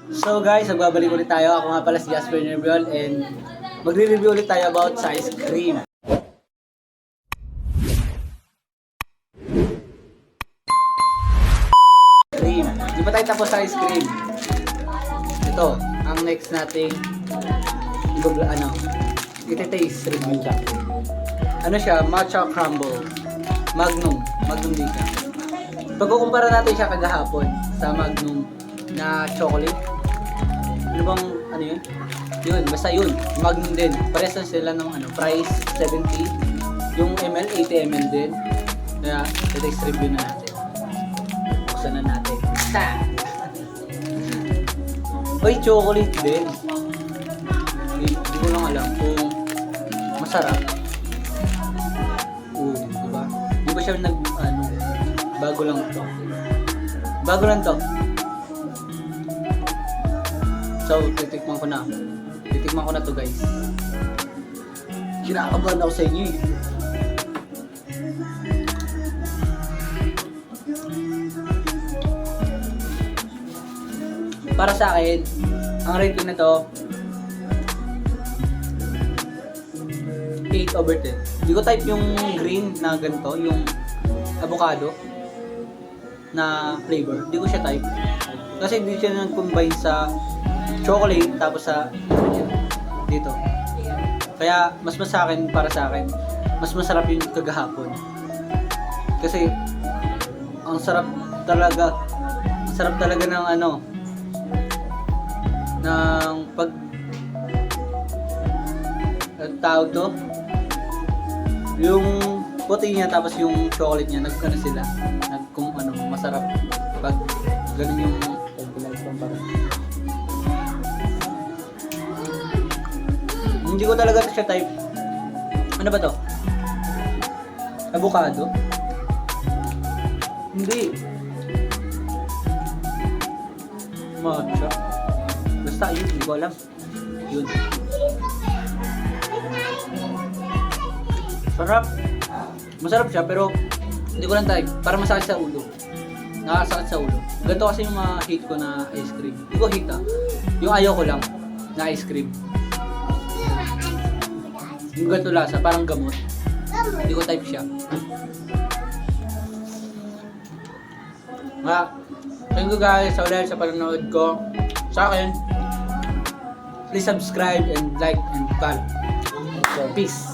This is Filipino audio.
So guys, magbabalik ulit tayo. Ako nga pala si Jasper Nerviol and magre-review ulit tayo about sa ice cream. Di pa tayo tapos sa ice cream. Ito, ang next nating iti-taste review. Ano siya? Matcha crumble. Magnum din siya. Pagkukumpara natin siya kagahapon sa Magnum na chocolate. Ano bang, ano yun? Yun, basta yun. Magnum din. Parehas lang sila ng price, 70. Yung ml, 80 ml din. Kaya, iti-taste review na natin. Buksan na natin. Oy, chocolate din. Hindi ko lang alam kung masarap. Diba? Di ba siya bago lang to. Bago lang to. So, titikman ko na. Titikman ko na to, guys. Kinakabahan ako sa inyo eh. Para sa akin, ang rate ko na to 8/10. Hindi ko type yung green na ganito, yung avocado na flavor. Hindi ko siya type. Kasi hindi siya nag-combine sa chocolate tapos sa dito. Kaya mas sa akin, para sa akin, mas masarap yung kagahapon. Kasi ang sarap talaga. Ang sarap talaga ng ng tawag to, yung puti niya tapos yung chocolate niya sila masarap pag ganun yung hindi ko talaga siya type. Ano ba to? Avocado? Hindi. Matcha. Basta yun, hindi ko alam. Yun. Sarap. Masarap siya pero hindi ko lang type. Para masakit sa ulo. Nakakasakit sa ulo. Ganito kasi yung mga hate ko na ice cream. Hindi ko hate yung ayaw ko lang na ice cream. Yung ganito lasa, parang gamot. Hindi ko type siya. Thank you guys sa panonood ko. Sa akin, please subscribe and like and follow. Peace.